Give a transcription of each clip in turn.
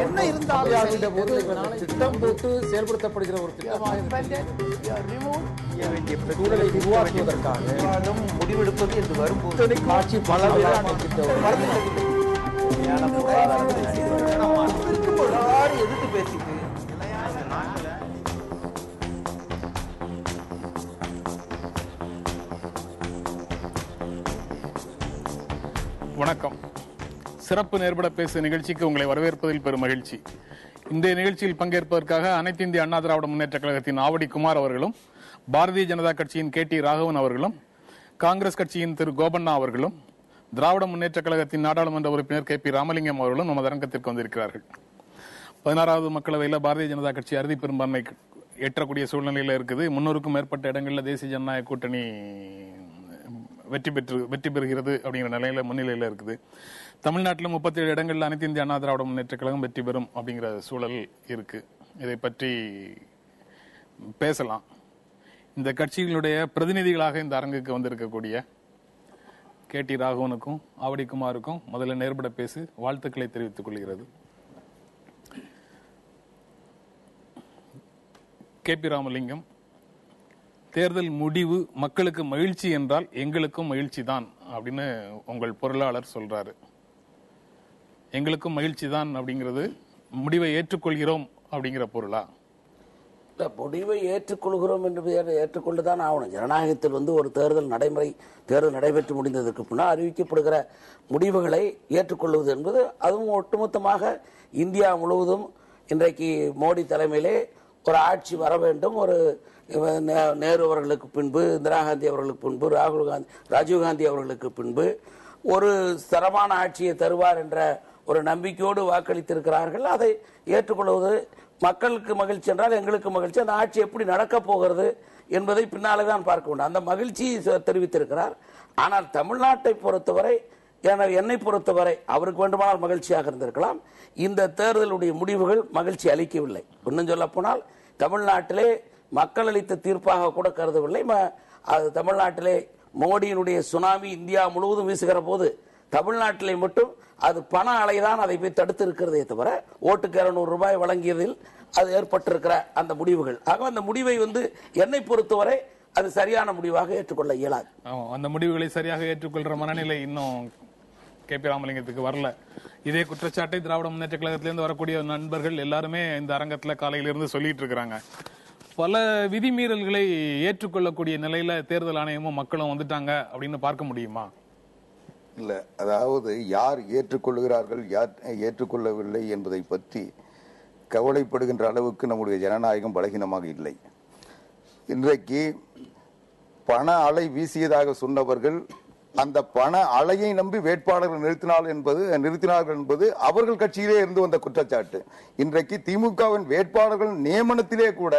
என்ன இருந்தாலும் திட்டம் போட்டு செயல்படுத்தப்படுகிற ஒரு திட்டமாக சூழலை உருவாக்குவதற்காக முடிவெடுப்பது என்று வரும்போது காட்சி பல எதிர்த்து பேசிட்டு வணக்கம். சிறப்பு நேர்பட பேசு நிகழ்ச்சிக்கு உங்களை வரவேற்பதில் பெரும் மகிழ்ச்சி. இந்த நிகழ்ச்சியில் பங்கேற்பதற்காக அனைத்து இந்திய அண்ணா திராவிட முன்னேற்ற கழகத்தின் ஆவடி குமார் அவர்களும், பாரதிய ஜனதா கட்சியின் KT ராகவன் அவர்களும், காங்கிரஸ் கட்சியின் திரு கோபண்ணா அவர்களும், திராவிட முன்னேற்ற கழகத்தின் நாடாளுமன்ற உறுப்பினர் KP ராமலிங்கம் அவர்களும் நமது அரங்கத்திற்கு வந்திருக்கிறார்கள். 16வது மக்களவையில் பாரதிய ஜனதா கட்சி அறுதி பெரும்பான்மை எட்டக்கூடிய சூழ்நிலையில் இருக்குது. 300க்கும் மேற்பட்ட இடங்களில் தேசிய ஜனநாயக கூட்டணி வெற்றி பெறுகிறது அப்படிங்கிற நிலையில முன்னிலையில இருக்குது. தமிழ்நாட்டில் 37 இடங்கள்ல அனைத்து இந்திய அண்ணா திராவிட முன்னேற்ற கழகம் வெற்றி பெறும் அப்படிங்கிற சூழல் இருக்கு. இதை பற்றி பேசலாம். இந்த கட்சிகளுடைய பிரதிநிதிகளாக இந்த அரங்குக்கு வந்திருக்கக்கூடிய KT ராகவனுக்கும் ஆவடி குமாருக்கும் முதல்ல நேர்பட பேசு வாழ்த்துக்களை தெரிவித்துக் கொள்கிறது. KP ராமலிங்கம், தேர்தல் முடிவு மக்களுக்கு மகிழ்ச்சி என்றால் எங்களுக்கும் மகிழ்ச்சி தான் அப்படின்னு உங்கள் பொருளாளர் சொல்றாரு. எங்களுக்கும் மகிழ்ச்சி தான் அப்படிங்கிறது முடிவை ஏற்றுக்கொள்கிறோம் அப்படிங்கிற பொருளா? முடிவை ஏற்றுக்கொள்கிறோம் என்று ஏற்றுக்கொண்டுதான் ஆகணும். ஜனநாயகத்தில் ஒரு தேர்தல் நடைபெற்று முடிந்ததற்கு பின்னால் அறிவிக்கப்படுகிற முடிவுகளை ஏற்றுக்கொள்வது என்பது அதுவும் ஒட்டுமொத்தமாக இந்தியா முழுவதும் இன்றைக்கு மோடி தலைமையிலே ஒரு ஆட்சி வர வேண்டும். ஒரு நேரு அவர்களுக்கு பின்பு, இந்திரா காந்தி அவர்களுக்கு பின்பு, ராஜீவ்காந்தி அவர்களுக்கு பின்பு ஒரு தரமான ஆட்சியை தருவார் என்ற ஒரு நம்பிக்கையோடு வாக்களித்திருக்கிறார்கள். அதை ஏற்றுக்கொள்வது மக்களுக்கு மகிழ்ச்சி என்றால் எங்களுக்கு மகிழ்ச்சி. அந்த ஆட்சி எப்படி நடக்கப் போகிறது என்பதை பின்னாலே தான் பார்க்க வேண்டும். அந்த மகிழ்ச்சியை தெரிவித்திருக்கிறார். ஆனால் தமிழ்நாட்டை பொறுத்தவரை, என்னை பொறுத்தவரை அவருக்கு வேண்டுமானால் மகிழ்ச்சியாக இருந்திருக்கலாம். இந்த தேர்தலுடைய முடிவுகள் மகிழ்ச்சி அளிக்கவில்லை. இன்னும் சொல்ல போனால் தமிழ்நாட்டிலே மக்கள் அளித்த தீர்ப்பாக கூட கருதவில்லை. தமிழ்நாட்டிலே மோடியினுடைய சுனாமி இந்தியா முழுவதும் வீசுகிற போது தமிழ்நாட்டிலே மட்டும் அது பண அலைதான் அதை போய் தடுத்து இருக்கிறதே தவிர ஓட்டுக்கு 200 ரூபாய் வழங்கியதில் அது ஏற்பட்டிருக்கிற அந்த முடிவுகள். ஆக அந்த முடிவை என்னை பொறுத்தவரை அது சரியான முடிவாக ஏற்றுக்கொள்ள இயலாது. அந்த முடிவுகளை சரியாக ஏற்றுக்கொள்ற மனநிலை இன்னும் KP ராமலிங்கத்துக்கு வரல. இதே குற்றச்சாட்டை திராவிட முன்னேற்ற கழகத்திலிருந்து வரக்கூடிய நண்பர்கள் எல்லாருமே இந்த அரங்கத்துல காலையிலிருந்து சொல்லிட்டு இருக்கிறாங்க. பல விதிமீறல்களை ஏற்றுக்கொள்ளக்கூடிய நிலையில தேர்தல் ஆணையமும் மக்களும் வந்துட்டாங்க அப்படின்னு பார்க்க முடியுமா? இல்ல, அதாவது யார் ஏற்றுக்கொள்கிறார்கள் யார் ஏற்றுக்கொள்ளவில்லை என்பதை பற்றி கவலைப்படுகின்ற அளவுக்கு நம்முடைய ஜனநாயகம் பலகீனமாக இல்லை. இன்றைக்கு பண அலை வீசியதாக சொன்னவர்கள் அந்த பண அலையை நம்பி வேட்பாளர்கள் நிறுத்தினார்கள் என்பது அவர்கள் கட்சியிலே இருந்து வந்த குற்றச்சாட்டு. இன்றைக்கு திமுகவின் வேட்பாளர்கள் நியமனத்திலே கூட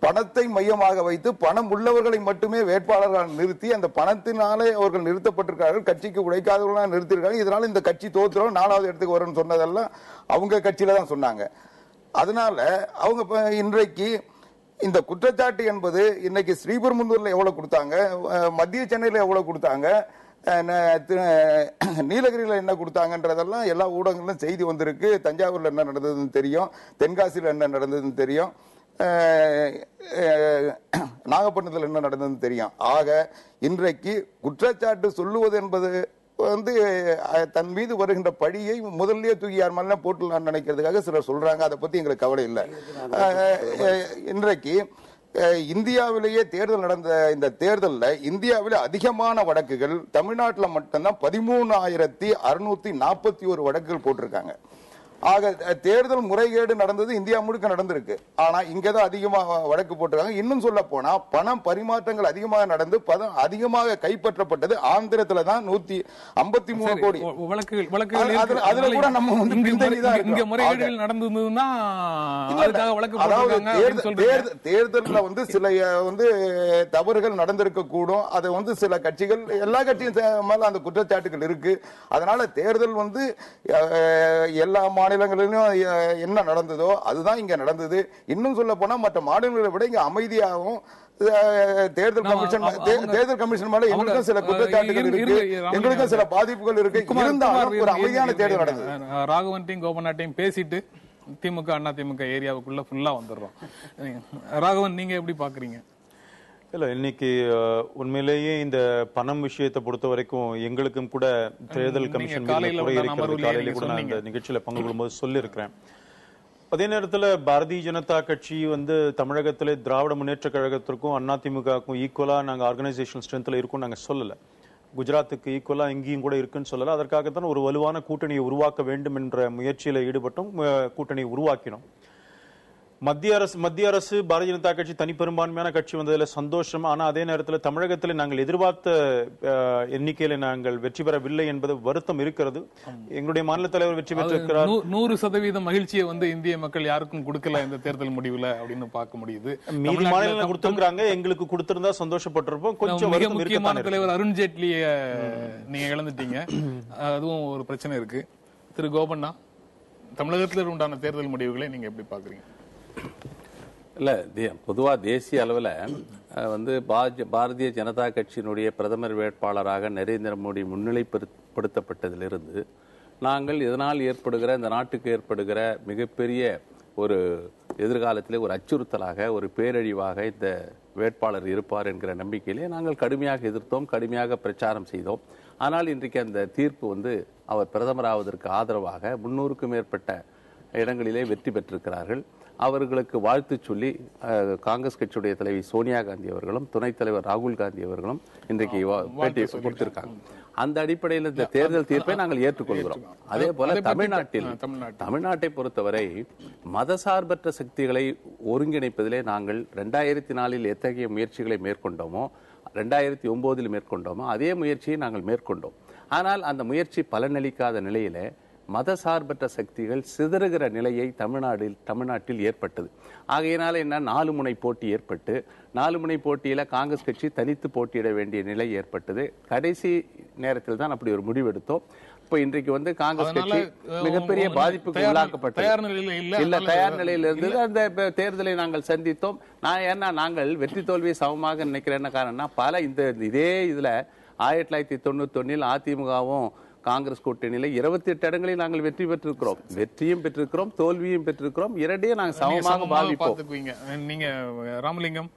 பணத்தை மையமாக வைத்து பணம் உள்ளவர்களை மட்டுமே வேட்பாளர்கள் நிறுத்தி அந்த பணத்தினாலே அவர்கள் நிறுத்தப்பட்டிருக்கிறார்கள். கட்சிக்கு உழைக்காதவர்களாக நிறுத்திருக்காங்க. இதனால இந்த கட்சி தோற்றுறோம் 4வது இடத்துக்கு வரும்னு சொன்னதெல்லாம் அவங்க கட்சியில தான் சொன்னாங்க. அதனால அவங்க இன்றைக்கு இந்த குற்றச்சாட்டு என்பது இன்னைக்கு ஸ்ரீபெரும்புதூர்ல எவ்வளவு கொடுத்தாங்க, மத்திய சென்னையில எவ்வளவு கொடுத்தாங்க, நீலகிரியில என்ன கொடுத்தாங்கன்றதெல்லாம் எல்லா ஊடகங்களும் செய்தி வந்திருக்கு. தஞ்சாவூர்ல என்ன நடந்ததுன்னு தெரியும், தென்காசியில் என்ன நடந்ததுன்னு தெரியும், நாகப்பட்டினத்தில் என்ன நடந்ததுன்னு தெரியும். ஆக இன்றைக்கு குற்றச்சாட்டு சொல்லுவது என்பது தன் மீது வருகின்ற பழியை முதல்லயே தூக்கி யார் மேல போட்டு நினைக்கிறதுக்காக சிலர் சொல்றாங்க. அதை பத்தி எங்களுக்கு கவலை இல்லை. இன்றைக்கு இந்தியாவிலேயே தேர்தல் நடந்த இந்த தேர்தலில் இந்தியாவில் அதிகமான வழக்குகள் தமிழ்நாட்டில் மட்டும்தான் 13,641 வழக்குகள் போட்டிருக்காங்க. ஆக தேர்தல் முறைகேடு நடந்தது இந்தியா முழுக்க நடந்திருக்கு. ஆனா இங்கதான் அதிகமாக வழக்கு போட்டிருக்காங்க. இன்னும் சொல்ல போனா பணம் பரிமாற்றங்கள் அதிகமாக நடந்து அதிகமாக கைப்பற்றப்பட்டது ஆந்திரத்துல தான் 153 கோடி வழக்குகள். அதுல கூட நம்ம இங்க முறைகேடுகள் நடந்ததுன்னா தேர்தலில் சில தவறுகள் நடந்திருக்க கூடும். அதை சில கட்சிகள் எல்லா கட்சியும் மேல அந்த குற்றச்சாட்டுகள் இருக்கு. அதனால தேர்தல் எல்லா மாநிலங்களிலும் என்ன நடந்ததோ அதுதான் இங்க நடந்தது. இன்னும் சொல்ல போனா மற்ற மாநிலங்களை விட இங்க அமைதியாகவும் தேர்தல் கமிஷன் மேல எங்களுக்கும் சில குற்றச்சாட்டுகள் இருக்கு, எங்களுக்கும் சில பாதிப்புகள் இருக்கு. இருந்தாலும் ஒரு அமைதியான தேர்தல் நடந்தது. ராகவன்ட்டையும் கோபநாட்டையும் பேசிட்டு திமுக அண்ணா திமுக ஏரியாவுக்குள்ள ஃபுல்லா வந்துடுறோம். ராகவன், நீங்க எப்படி பாக்குறீங்க? இல்ல, இன்னைக்கு உண்மையிலேயே இந்த பணம் விஷயத்தை பொறுத்த வரைக்கும் எங்களுக்கும் கூட தேர்தல் கமிஷன் காலையில கூட நான் இந்த நிகழ்ச்சியில பங்கு கொள்ளும்போது சொல்லியிருக்கிறேன். அதே நேரத்தில் பாரதிய ஜனதா கட்சி தமிழகத்திலே திராவிட முன்னேற்ற கழகத்திற்கும் அதிமுகவுக்கும் ஈக்குவலா நாங்க ஆர்கனைசேஷனல் ஸ்ட்ரென்த்ல இருக்கும் நாங்க சொல்லல. குஜராத்துக்கு ஈக்குவலா இங்கேயும் கூட இருக்குன்னு சொல்லல. அதற்காகத்தான் ஒரு வலுவான கூட்டணியை உருவாக்க வேண்டும் என்ற முயற்சியில ஈடுபட்டோம், கூட்டணியை உருவாக்கினோம். மத்திய அரசு பாரதிய ஜனதா கட்சி தனிப்பெரும்பான்மையான கட்சி வந்ததுல சந்தோஷம். ஆனா அதே நேரத்தில் தமிழகத்தில் நாங்கள் எதிர்பார்த்த எண்ணிக்கையில நாங்கள் வெற்றி பெறவில்லை என்பது வருத்தம் இருக்கிறது. எங்களுடைய மாநில தலைவர் வெற்றி பெற்றிருக்கிறார். 100% மகிழ்ச்சியை இந்திய மக்கள் யாருக்கும் கொடுக்கல இந்த தேர்தல் முடிவுல அப்படின்னு பார்க்க முடியுது. மீதி மாநிலங்கள் கொடுத்திருக்காங்க, எங்களுக்கு கொடுத்திருந்தா சந்தோஷப்பட்டிருப்போம். கொஞ்சம் மிக முக்கியமான தலைவர் அருண்ஜேட்லிய நீங்க இழந்துட்டீங்க, அதுவும் ஒரு பிரச்சனை இருக்கு. திரு கோபண்ணா, தமிழகத்தில் உண்டான தேர்தல் முடிவுகளை நீங்க எப்படி பாக்குறீங்க? இல்லை, பொதுவாக தேசிய அளவில் பாரதிய ஜனதா கட்சியினுடைய பிரதமர் வேட்பாளராக நரேந்திர மோடி முன்னிலைப்படுத்தப்பட்டதிலிருந்து நாங்கள் இதனால் ஏற்படுகிற, இந்த நாட்டுக்கு ஏற்படுகிற மிகப்பெரிய ஒரு எதிர்காலத்திலே ஒரு அச்சுறுத்தலாக, ஒரு பேரழிவாக இந்த வேட்பாளர் இருப்பார் என்கிற நம்பிக்கையிலே நாங்கள் கடுமையாக எதிர்த்தோம், கடுமையாக பிரச்சாரம் செய்தோம். ஆனால் இன்றைக்கு அந்த தீர்ப்பு அவர் பிரதமராவதற்கு ஆதரவாக 300க்கும் மேற்பட்ட இடங்களிலே வெற்றி பெற்றிருக்கிறார்கள். அவர்களுக்கு வாழ்த்து சொல்லி காங்கிரஸ் கட்சியுடைய தலைவி சோனியா காந்தி அவர்களும் துணைத் தலைவர் ராகுல் காந்தி அவர்களும் இன்றைக்கு பேட்டி கொடுத்திருக்காங்க. அந்த அடிப்படையில் இந்த தேர்தல் தீர்ப்பை நாங்கள் ஏற்றுக்கொள்கிறோம். அதே போல தமிழ்நாட்டை பொறுத்தவரை மதசார்பற்ற சக்திகளை ஒருங்கிணைப்பதிலே நாங்கள் 2004 எத்தகைய முயற்சிகளை மேற்கொண்டோமோ, 2009 மேற்கொண்டோமோ அதே முயற்சியை நாங்கள் மேற்கொண்டோம். ஆனால் அந்த முயற்சி பலனளிக்காத நிலையில மதசார்பற்ற சக்திகள் சிதறுகிற நிலையை தமிழ்நாட்டில் ஏற்பட்டது. ஆகையினால என்ன, 4 முனை போட்டி ஏற்பட்டு 4 முனை போட்டியில காங்கிரஸ் கட்சி தனித்து போட்டியிட வேண்டிய நிலை ஏற்பட்டது. கடைசி நேரத்தில் தான் அப்படி ஒரு முடிவெடுத்தோம். இப்ப இன்றைக்கு காங்கிரஸ் கட்சி மிகப்பெரிய பாதிப்புக்கு உள்ளாக்கப்பட்டது. தயார் நிலையில் இருந்தது. அந்த தேர்தலை நாங்கள் சந்தித்தோம். நாங்கள் வெற்றி தோல்வியை சமமாக நினைக்கிறேன். என்ன காரணம்னா, இதே இதுல 1991 அதிமுகவும் காங்கிரஸ் கூட்டணியில 28 இடங்களில் நாங்கள் வெற்றி பெற்றிருக்கிறோம். வெற்றியும் பெற்றிருக்கிறோம், தோல்வியும் பெற்றிருக்கிறோம். இரண்டையும் நாங்கள் சமமாக பாவிப்போம். நீங்க ராமலிங்கம்,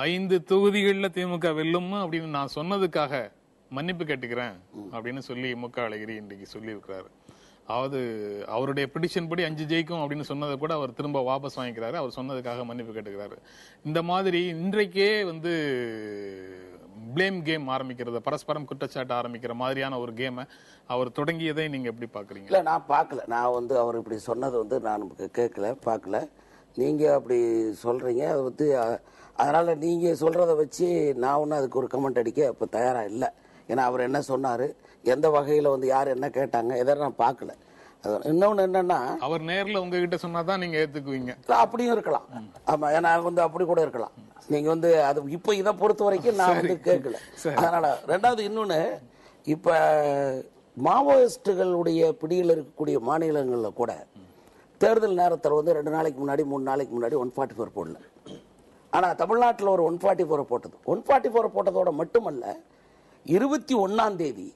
5 தொகுதிகளில் திமுக வெல்லும் அப்படின்னு நான் சொன்னதுக்காக மன்னிப்பு கேட்டுக்கிறேன் அப்படின்னு சொல்லி முக அழகிரி இன்றைக்கு சொல்லி இருக்கிறாரு. அதாவது அவருடைய பிடிஷன் படி 5 ஜெயிக்கும் அப்படின்னு சொன்னதை கூட அவர் திரும்ப வாபஸ் வாங்கிக்கிறாரு. அவர் சொன்னதுக்காக மன்னிப்பு கேட்டுக்கிறாரு. இந்த மாதிரி இன்றைக்கே பிளேம் கேம் ஆரம்பிக்கிறது, பரஸ்பரம் குற்றச்சாட்டு ஆரம்பிக்கிற மாதிரியான ஒரு கேமை அவர் தொடங்கியதை நீங்க எப்படி பாக்குறீங்க? இல்ல, நான் பார்க்கல. நான் அவர் இப்படி சொன்னது நான் கேட்கல, பார்க்கல. நீங்க அப்படி சொல்றீங்க. அது அதனால நீங்க சொல்றத வச்சு நான் அதுக்கு ஒரு கமெண்ட் அடிக்க இப்ப தயாரா இல்லை. ஏன்னா அவர் என்ன சொன்னாரு, எந்த வகையில யார் என்ன கேட்டாங்க, எதை நான் பார்க்கல. இன்னொன்னு என்னன்னா, அவர் நேர்ல உங்ககிட்ட சொன்னாதான் நீங்க ஏத்துக்குவீங்க. அப்படியும் இருக்கலாம். ஆமா, ஏன்னா அப்படி கூட இருக்கலாம். நீங்க அது இப்ப இதை பொறுத்த வரைக்கும் நான் கேட்கல. அதனால ரெண்டாவது இன்னொன்னு, இப்ப மாவோயிஸ்டுகளுடைய பிடியில் இருக்கக்கூடிய மாநிலங்கள்ல கூட தேர்தல் நேரத்தில் 2 நாளைக்கு முன்னாடி 3 நாளைக்கு முன்னாடி 144 போடல. ஆனா தமிழ்நாட்டில் ஒரு 144 போட்டது. 144 போட்டதோட மட்டுமல்ல, 21ஆம் தேதி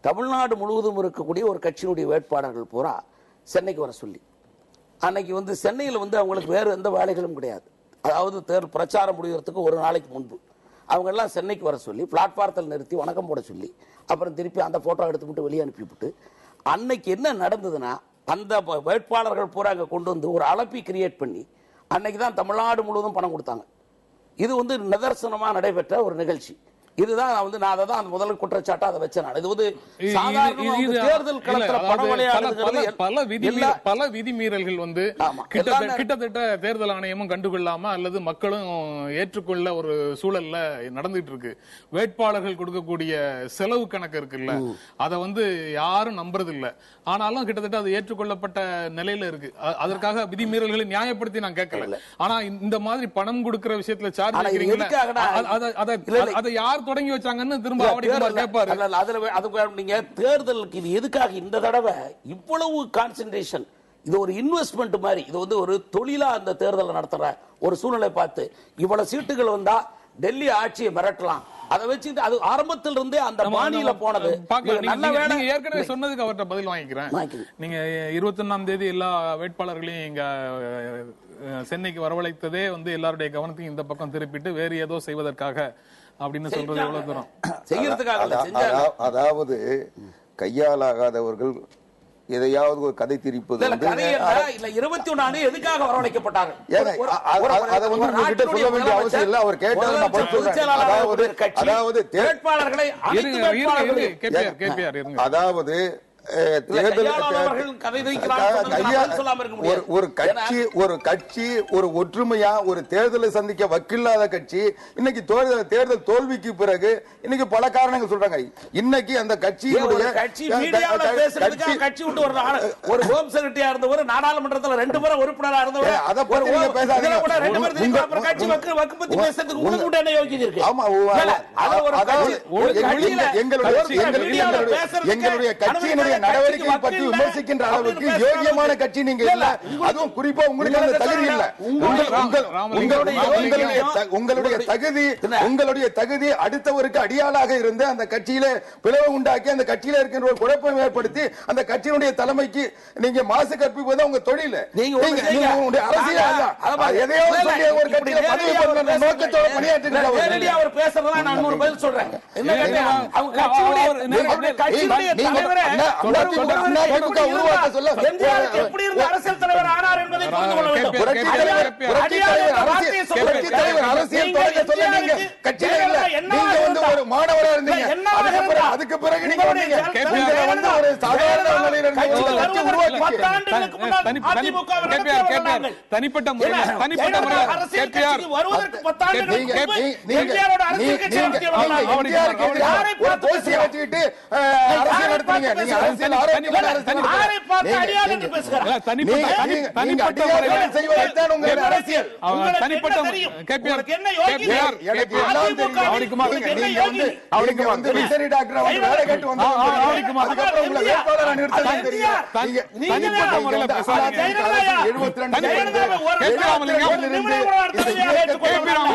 தமிழ்நாடு முழுவதும் இருக்கக்கூடிய ஒரு கட்சியினுடைய வேட்பாளர்கள் பூரா சென்னைக்கு வர சொல்லி, அன்னைக்கு சென்னையில் அவங்களுக்கு வேறு எந்த வேலைகளும் கிடையாது. அதாவது தேர்தல் பிரச்சாரம் முடிகிறதுக்கு ஒரு நாளைக்கு முன்பு அவங்க எல்லாம் சென்னைக்கு வர சொல்லி பிளாட்பாரத்தில் நிறுத்தி வணக்கம் போட சொல்லி, அப்புறம் திருப்பி அந்த போட்டோ எடுத்துக்கிட்டு வெளியே அனுப்பிவிட்டு, அன்னைக்கு என்ன நடந்ததுன்னா, அந்த வேட்பாளர்கள் பூரா அங்கே கொண்டு ஒரு அலப்பி கிரியேட் பண்ணி அன்னைக்கு தான் தமிழ்நாடு முழுவதும் பணம் கொடுத்தாங்க. இது நிதர்சனமா நடைபெற்ற ஒரு நிகழ்ச்சி. இதுதான் நான் அதை தான் முதல் குற்றச்சாட்டா அதை வச்சேன். இது தேர்தல் களத்துல பல விதிமீறல்கள் கிட்டத்தட்ட தேர்தல் ஆணையமும் கண்டுகொள்ளாம அல்லது மக்களும் ஏற்றுக்கொள்ள ஒரு சூழல்ல நடந்துட்டு இருக்கு. வேட்பாளர்கள் கொடுக்கக்கூடிய செலவு கணக்கு இருக்குல்ல, அதை யாரும் நம்புறது இல்ல. ஆனாலும் கிட்டத்தட்ட அது ஏற்றுக்கொள்ளப்பட்ட நிலையில இருக்கு. அதற்காக விதிமீறல்களை நியாயப்படுத்தி நான் கேட்கல. ஆனா இந்த மாதிரி பணம் கொடுக்கிற விஷயத்துல சார்ஜ் அதை யார் தொடங்கி வச்சாங்கன்னு திரும்ப கேட்பாரு. நீங்க தேர்தலுக்கு இது எதுக்காக இந்த தடவை இவ்வளவு கான்சென்ட்ரேஷன் இது ஒரு இன்வெஸ்ட்மெண்ட் மாதிரி, இது வந்து ஒரு தொழிலா அந்த தேர்தலை நடத்துற ஒரு சூழ்நிலை பார்த்து இவ்வளவு சீட்டுகள் வந்தா டெல்லி ஆட்சியை மிரட்டலாம், அதை வச்சு அது ஆரம்பத்தில் இருந்தே அந்த பாணியில போனது. ஏற்கனவே சொன்னதுக்கு அவர்கிட்ட பதில் வாங்கிக்கிறேன். நீங்க 21ஆம் தேதி எல்லா வேட்பாளர்களையும் இங்க சென்னைக்கு வரவழைத்ததே வந்து எல்லாருடைய கவனத்தையும் இந்த பக்கம் திருப்பிட்டு வேறு ஏதோ செய்வதற்காக அப்படின்னு சொல்றது எவ்வளவு தூரம் செய்யறதுக்காக? அதாவது கையாலாகாதவர்கள் எதையாவது ஒரு கதை திரிப்பது 21 எதுக்காக வரவழைக்கப்பட்டார்கள் சொல்ல வேண்டிய அவசியம் இல்ல. அவர் கேட்டது அதாவது ஒரு கட்சி ஒரு ஒற்றுமையா ஒரு தேர்தலை சந்திக்க வக்கில்லாத கட்சி இன்னைக்கு தேர்தல் தோல்விக்கு பிறகு இன்னைக்கு பல காரணங்கள் சொல்றாங்க. இன்னைக்கு அந்த கட்சியினுடைய கட்சி விட்டு ஒரு ஹோம் செக்ரட்டரியா இருந்தவர் நாடாளுமன்றத்தில் 2 முறை உறுப்பினரா இருந்தவர், அதை பத்தி நீங்க பேசாதீங்க. எங்களுடைய கட்சியினுடைய நடவடிக்கை பற்றி விமர்சிக்கின்ற அளவுக்கு யோகியமான கட்சி நீங்க இல்ல. அதுவும் குறிப்பா உங்களுக்கு அந்த தகுதி இல்ல. உங்களுடைய தகுதி அடுத்தவருக்கு அடியாளாக இருந்து அந்த கட்சியில பிளவு உண்டாக்கி அந்த கட்சியில இருக்கின்ற ஒரு குழப்பம் ஏற்படுத்தி அந்த கட்சியினுடைய தலைமைக்கு நீங்க மாசு கற்பிப்பது உங்க தொழில். அரசியல் எதையோ சொல்லி ஒரு கட்சியில பதவி பெறுகிற நோக்கத்தோட பணியாற்றுகிறார். அவர் பேசுறதா நான் ஒரு பதில் சொல்றேன். அரசியல் தலைவர் ஆனார் என்பதை புரிந்து கொள்ள வேண்டும். மாணவராக இருந்தீங்க, அதுக்கு பிறகு நீங்க ஒரு சாதாரண தனிப்பட்ட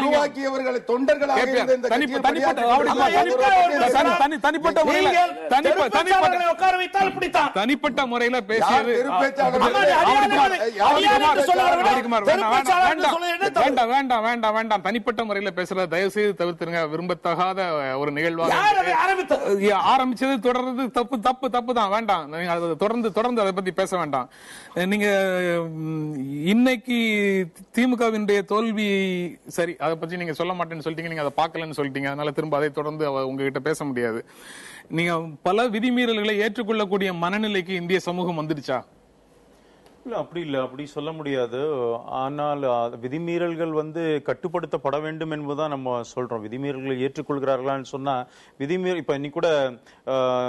உருவாக்கியவர்களை தொண்டர்களாக தனிப்பட்ட முறையில பேசியது வேண்டாம். தனிப்பட்ட முறையில பேசுறத தயவு செய்து தவிர்த்துருங்க. விரும்பத்தகாத ஒரு நிகழ்வாக ஆரம்பிச்சது தொடர்றது தப்பு தான். வேண்டாம், தொடர்ந்து அதை பத்தி பேச வேண்டாம். நீங்க இன்னைக்கு திமுகவினுடைய தோல்வி சரி, அதை பத்தி நீங்க சொல்ல மாட்டேன்னு சொல்லிட்டீங்க, நீங்க அதை பார்க்கலன்னு சொல்லிட்டீங்க. அதனால திரும்ப அதை தொடர்ந்து உங்ககிட்ட பேச முடியாது. நீங்க பல விதிமீறல்களை ஏற்றுக்கொள்ளக்கூடிய மனநிலைக்கு இந்திய சமூகம் வந்துடுச்சா? இல்ல, அப்படி இல்ல, அப்படி சொல்ல முடியாது. ஆனால் விதிமீறல்கள் கட்டுப்படுத்தப்பட வேண்டும் என்பதுதான் நம்ம சொல்றோம். விதிமீறல்களை ஏற்றுக்கொள்கிறார்களான்னு சொன்னா இப்ப இன்னைக்கு கூட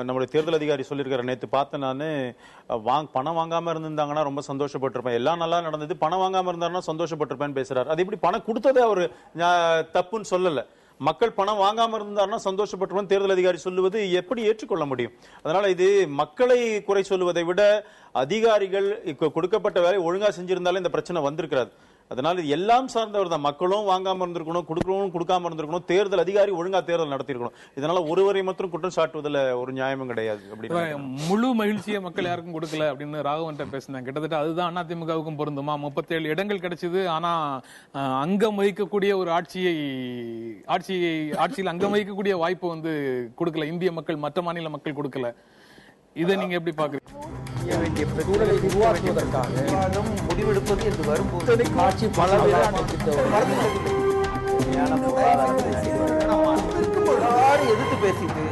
நம்மளுடைய தேர்தல் அதிகாரி சொல்லியிருக்காரு. நேற்று பார்த்தேன் நானு, பணம் வாங்காம இருந்திருந்தாங்கன்னா ரொம்ப சந்தோஷப்பட்டிருப்பேன், எல்லாம் நல்லா நடந்தது, பணம் வாங்காம இருந்தாருன்னா சந்தோஷப்பட்டிருப்பேன்னு பேசுறாரு. அது எப்படி பணம் கொடுத்ததே அவரு தப்புன்னு சொல்லல. மக்கள் பணம் வாங்காம இருந்தாருன்னா சந்தோஷப்பட்டுருவோம் தேர்தல் அதிகாரி சொல்லுவது எப்படி ஏற்றுக்கொள்ள முடியும்? அதனால இது மக்களை குறை சொல்லுவதை விட அதிகாரிகள் கொடுக்கப்பட்ட வேலை ஒழுங்கா செஞ்சிருந்தாலே இந்த பிரச்சனை வந்திருக்கிறாது. அதனால இது எல்லாம் சார்ந்தவர் தான். மக்களும் வாங்காம இருந்திருக்கணும், கொடுக்கணும் கொடுக்காம இருந்திருக்கணும், தேர்தல் அதிகாரி ஒழுங்கா தேர்தல் நடத்திருக்கணும். இதனால ஒருவரை மட்டும் குற்றம் சாட்டுவதில் ஒரு நியாயமும் கிடையாது. முழு மகிழ்ச்சியை மக்கள் யாருக்கும் கொடுக்கல அப்படின்னு ராகவன்ட்ட பேசினாங்க. கிட்டத்தட்ட அதுதான் அதிமுகவுக்கும் பொருந்துமா? 37 இடங்கள் கிடைச்சது, ஆனா அங்கம் வகிக்கக்கூடிய ஒரு ஆட்சியில் அங்கம் வகிக்கக்கூடிய வாய்ப்பு கொடுக்கல. இந்திய மக்கள், மற்ற மாநில மக்கள் கொடுக்கல. இதை நீங்க எப்படி பாக்குறீங்க? சூழலை உருவாக்குவதற்காக முடிவெடுப்பது என்று வரும்போது ஆட்சி பல எதிர்த்து பேசிட்டு